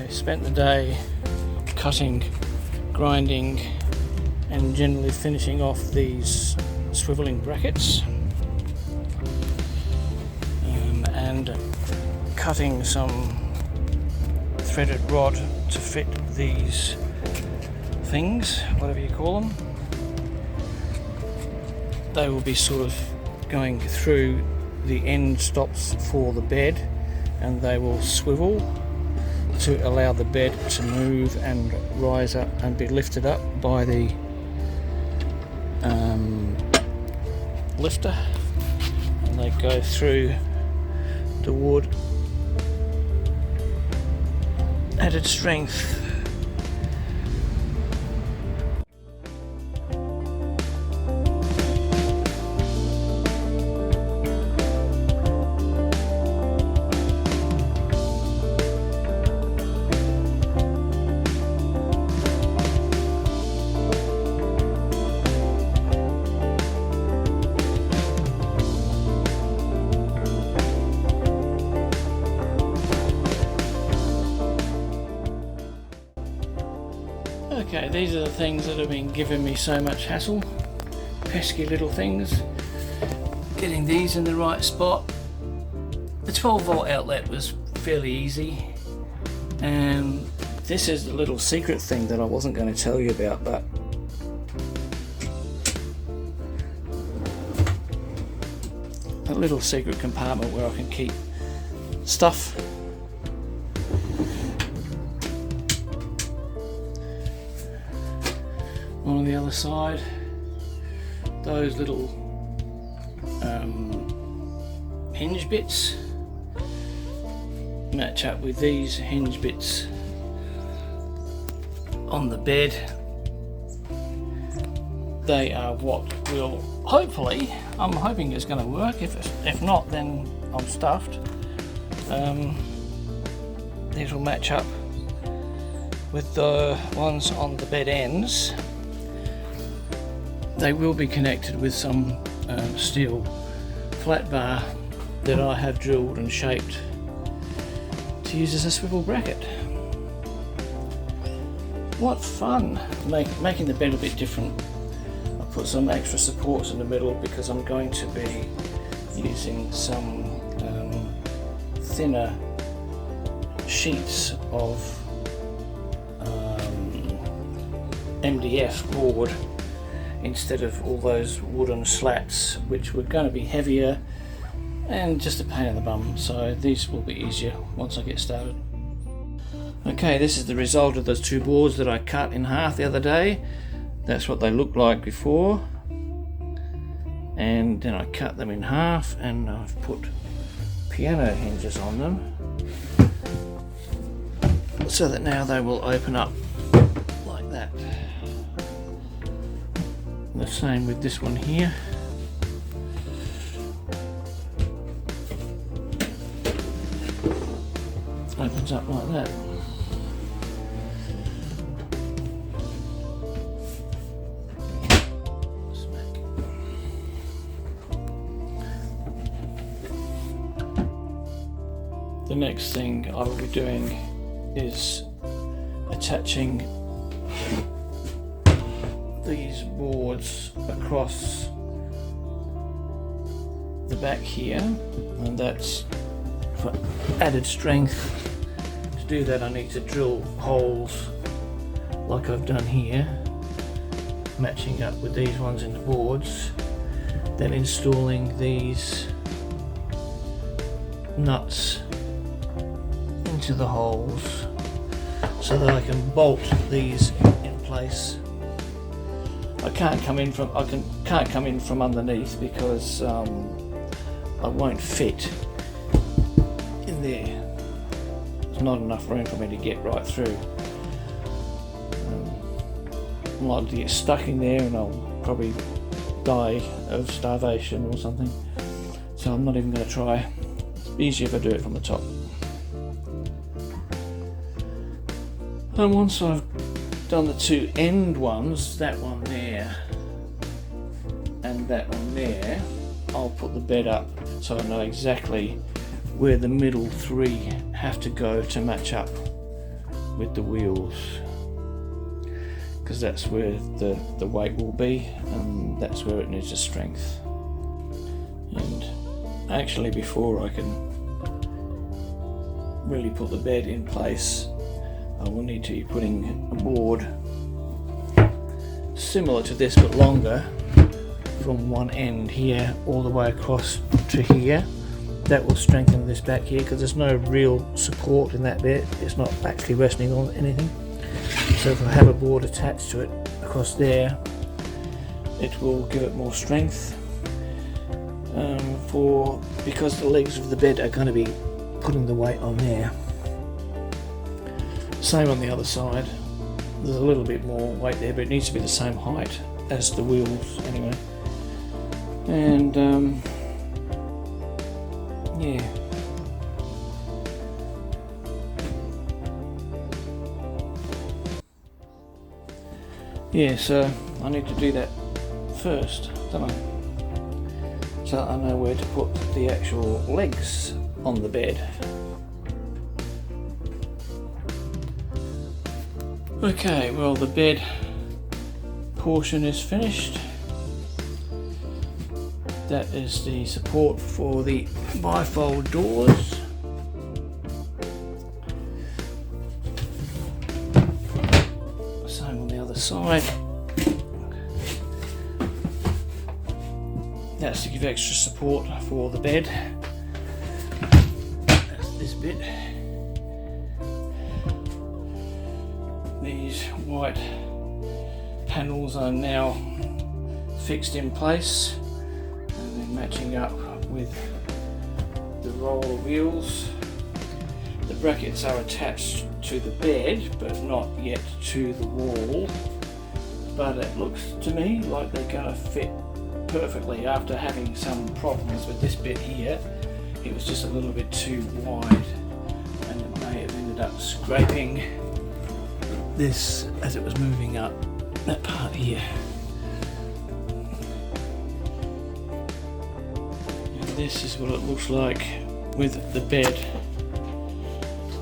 spent the day cutting, grinding and generally finishing off these swiveling brackets, and cutting some threaded rod to fit these things, whatever you call them. They will be sort of going through the end stops for the bed, and they will swivel to allow the bed to move and rise up and be lifted up by the lifter, and they go through the wood. Added strength. Okay, these are the things that have been giving me so much hassle. Pesky little things. Getting these in the right spot. The 12-volt outlet was fairly easy. And this is the little secret thing that I wasn't going to tell you about, but a little secret compartment where I can keep stuff. On the other side, those little hinge bits match up with these hinge bits on the bed. They are what will hopefully, I'm hoping it's going to work. If not, then I'm stuffed. These will match up with the ones on the bed ends. They will be connected with some steel flat bar that I have drilled and shaped to use as a swivel bracket. What fun! Making the bed a bit different. I put some extra supports in the middle because I'm going to be using some thinner sheets of MDF board instead of all those wooden slats, which were going to be heavier and just a pain in the bum. So these will be easier once I get started. Okay, this is the result of those two boards that I cut in half the other day. That's what they looked like before, and then I cut them in half and I've put piano hinges on them so that now they will open up like that. The same with this one here. Opens up like that. Smack. The next thing I will be doing is attaching these boards across the back here, and that's for added strength. To do that, I need to drill holes like I've done here, matching up with these ones in the boards, then installing these nuts into the holes so that I can bolt these in place. I can't come in from underneath because I won't fit in there. There's not enough room for me to get right through. I'm likely to get stuck in there and I'll probably die of starvation or something. So I'm not even going to try. It's easier if I do it from the top. And once I've done the two end ones, that one there and that one there, I'll put the bed up so I know exactly where the middle three have to go to match up with the wheels, because that's where the weight will be, and that's where it needs the strength. And actually, before I can really put the bed in place, I will need to be putting a board similar to this but longer from one end here all the way across to here. That will strengthen this back here, because there's no real support in that bit. It's not actually resting on anything. So if I have a board attached to it across there, it will give it more strength, because the legs of the bed are going to be putting the weight on there. Same on the other side. There's a little bit more weight there, but it needs to be the same height as the wheels anyway. And yeah. Yeah, so I need to do that first, don't I? So I know where to put the actual legs on the bed. Okay, well, the bed portion is finished. That is the support for the bifold doors. Same on the other side. That's to give extra support for the bed. That's this bit. These white panels are now fixed in place and then matching up with the roller wheels. The brackets are attached to the bed but not yet to the wall, but it looks to me like they're going to fit perfectly. After having some problems with this bit here, it was just a little bit too wide and it may have ended up scraping this as it was moving up that part here. And this is what it looks like with the bed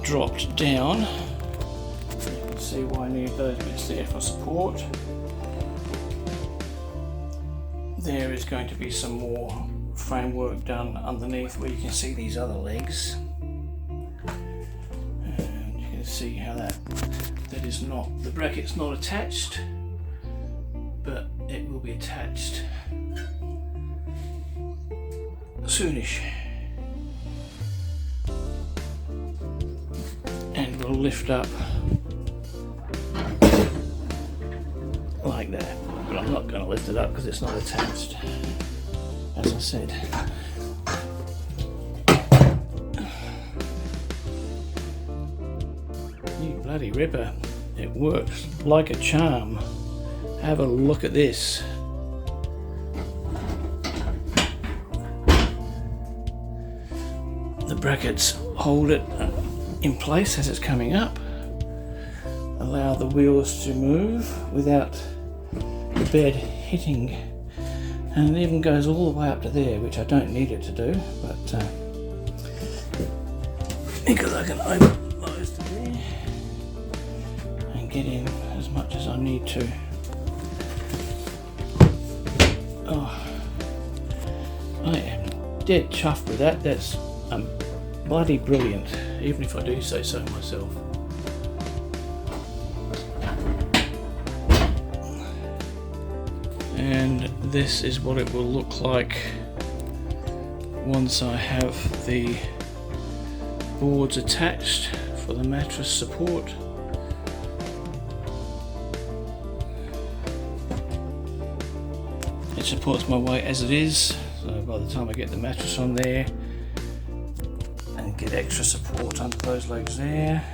dropped down. You can see why I need those bits there for support. There is going to be some more framework done underneath where you can see these other legs, and you can see how that is not, the bracket's not attached, but it will be attached soonish, and will lift up like that. But I'm not going to lift it up because it's not attached, as I said. You bloody ripper, it works like a charm. Have a look at this. The brackets hold it in place as it's coming up, allow the wheels to move without the bed hitting, and it even goes all the way up to there, which I don't need it to do, but because I can open those to there and get in as much as I need to. Oh, I am dead chuffed with that. That's bloody brilliant, even if I do say so myself. And this is what it will look like once I have the boards attached for the mattress support. It supports my weight as it is, so by the time I get the mattress on there and get extra support under those legs there,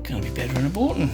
gonna be better than a Borton.